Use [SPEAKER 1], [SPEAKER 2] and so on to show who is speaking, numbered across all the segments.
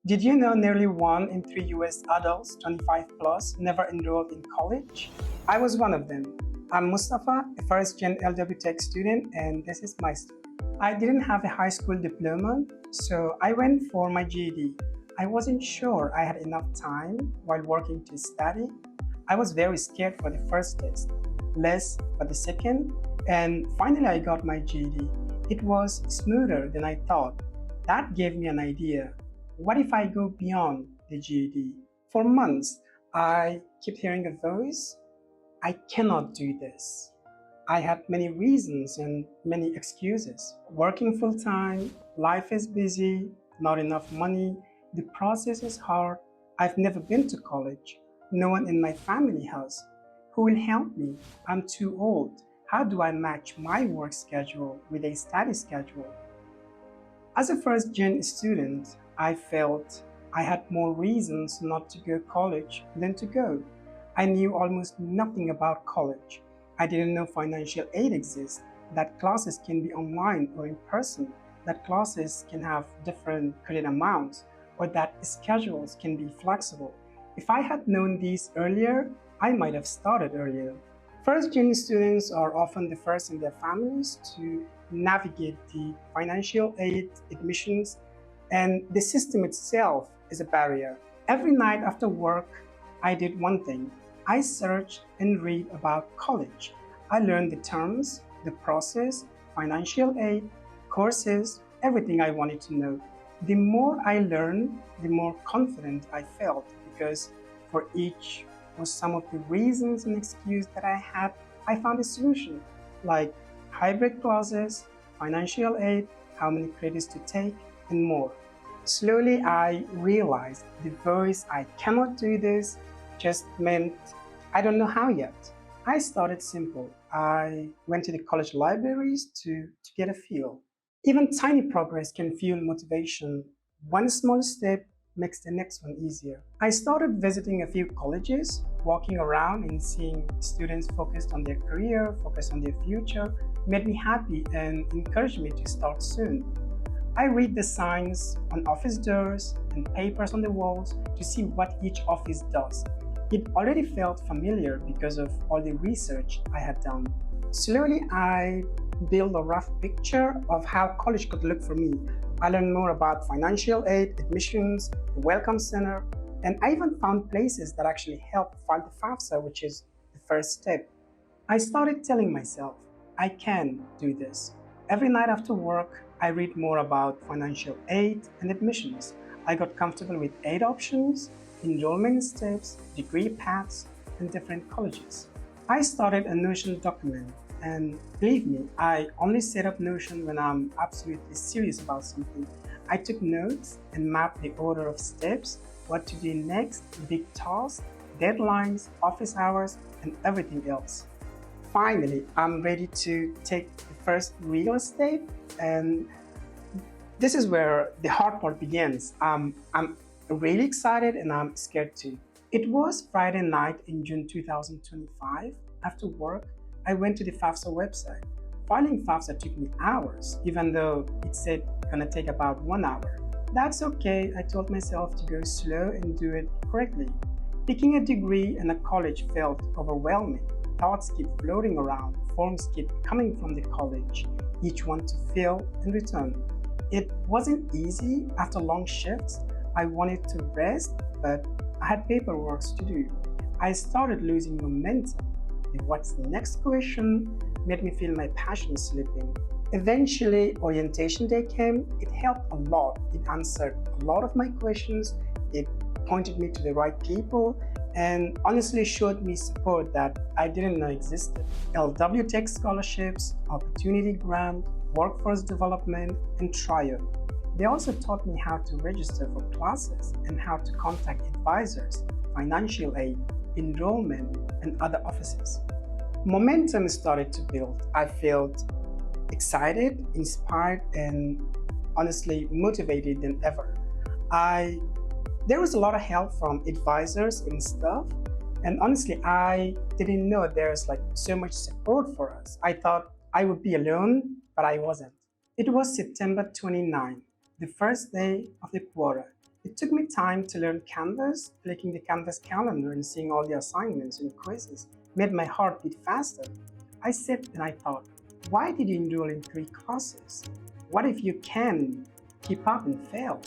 [SPEAKER 1] Did you know nearly 1 in 3 US adults 25 plus never enrolled in college? I was one of them. I'm Mustafa, a first gen LWTech student, and this is my story. I didn't have a high school diploma, so I went for my GED. I wasn't sure I had enough time while working to study. I was very scared for the first test, less for the second, and finally I got my GED. It was smoother than I thought. That gave me an idea. What if I go beyond the GED? For months, I kept hearing a voice. I cannot do this. I had many reasons and many excuses. Working full time, life is busy, not enough money, the process is hard. I've never been to college. No one in my family has. Who will help me? I'm too old. How do I match my work schedule with a study schedule? As a first gen student, I felt I had more reasons not to go to college than to go. I knew almost nothing about college. I didn't know financial aid exists, that classes can be online or in person, that classes can have different credit amounts, or that schedules can be flexible. If I had known these earlier, I might have started earlier. First gen students are often the first in their families to navigate the financial aid, admissions, and the system itself is a barrier. Every night after work, I did one thing. I searched and read about college. I learned the terms, the process, financial aid, courses, everything I wanted to know. The more I learned, the more confident I felt because for each was some of the reasons and excuses that I had, I found a solution like hybrid classes, financial aid, how many credits to take, and more. Slowly, I realized the voice "I cannot do this" just meant I don't know how yet. I started simple. I went to the college libraries to get a feel. Even tiny progress can fuel motivation. One small step makes the next one easier. I started visiting a few colleges, walking around and seeing students focused on their career, focused on their future, made me happy and encouraged me to start soon. I read the signs on office doors and papers on the walls to see what each office does. It already felt familiar because of all the research I had done. Slowly, I built a rough picture of how college could look for me. I learned more about financial aid, admissions, the welcome center, and I even found places that actually help file the FAFSA, which is the first step. I started telling myself, I can do this. Every night after work, I read more about financial aid and admissions. I got comfortable with aid options, enrollment steps, degree paths, and different colleges. I started a Notion document, and believe me, I only set up Notion when I'm absolutely serious about something. I took notes and mapped the order of steps, what to do next, big tasks, deadlines, office hours, and everything else. Finally, I'm ready to take the first real step, and this is where the hard part begins. I'm really excited and I'm scared too. It was Friday night in June 2025. After work, I went to the FAFSA website. Filing FAFSA took me hours, even though it said it's gonna take about 1 hour. That's okay, I told myself to go slow and do it correctly. Picking a degree and a college felt overwhelming. Thoughts keep floating around, forms keep coming from the college, each one to fill and return. It wasn't easy after long shifts. I wanted to rest, but I had paperwork to do. I started losing momentum. The what's next question made me feel my passion slipping. Eventually, orientation day came. It helped a lot. It answered a lot of my questions. It pointed me to the right people and honestly showed me support that I didn't know existed. LWTech scholarships, opportunity grant, workforce development, and trial. They also taught me how to register for classes and how to contact advisors, financial aid, enrollment, and other offices. Momentum started to build. I felt excited, inspired, and honestly motivated than ever. There was a lot of help from advisors and stuff, and honestly, I didn't know there's like so much support for us. I thought I would be alone, but I wasn't. It was September 29, the first day of the quarter. It took me time to learn Canvas. Clicking the Canvas calendar and seeing all the assignments and quizzes made my heart beat faster. I sat and I thought, why did you enroll in 3 classes? What if you can keep up and fail?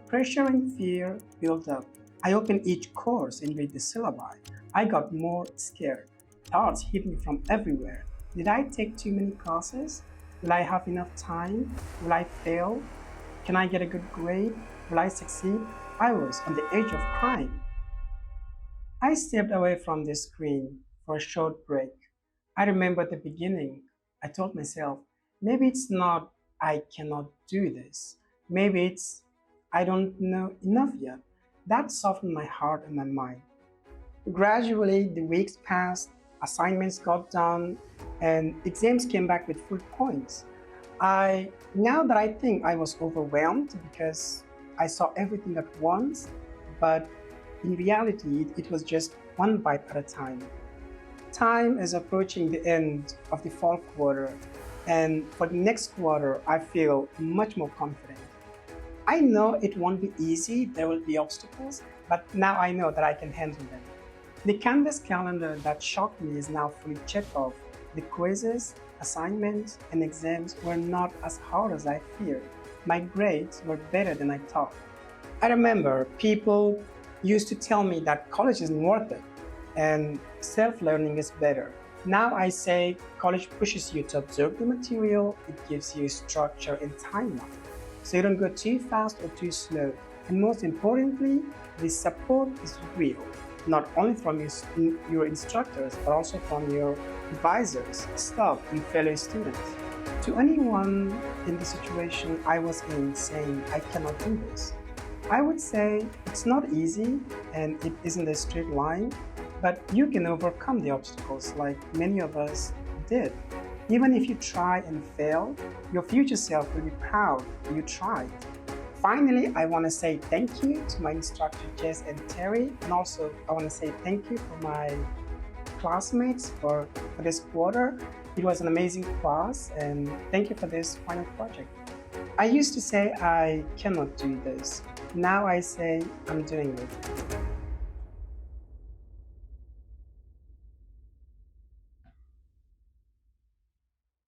[SPEAKER 1] Pressure and fear built up. I opened each course and read the syllabi. I got more scared. Thoughts hit me from everywhere. Did I take too many classes? Will I have enough time? Will I fail? Can I get a good grade? Will I succeed? I was on the edge of crying. I stepped away from the screen for a short break. I remember at the beginning, I told myself, maybe it's not I cannot do this. Maybe it's I don't know enough yet. That softened my heart and my mind. Gradually, the weeks passed, assignments got done, and exams came back with full points. Now that I think I was overwhelmed because I saw everything at once, but in reality, it was just one bite at a time. Time is approaching the end of the fall quarter, and for the next quarter, I feel much more confident. I know it won't be easy, there will be obstacles, but now I know that I can handle them. The Canvas calendar that shocked me is now fully checked off. The quizzes, assignments, and exams were not as hard as I feared. My grades were better than I thought. I remember people used to tell me that college isn't worth it and self-learning is better. Now I say college pushes you to absorb the material, it gives you structure and timeline. So you don't go too fast or too slow. And most importantly, the support is real, not only from your instructors, but also from your advisors, staff, and fellow students. To anyone in the situation I was in saying, I cannot do this, I would say it's not easy and it isn't a straight line, but you can overcome the obstacles like many of us did. Even if you try and fail, your future self will be proud you tried. Finally, I want to say thank you to my instructor Jess and Terry, and also I want to say thank you for my classmates for this quarter. It was an amazing class, and thank you for this final project. I used to say I cannot do this. Now I say I'm doing it.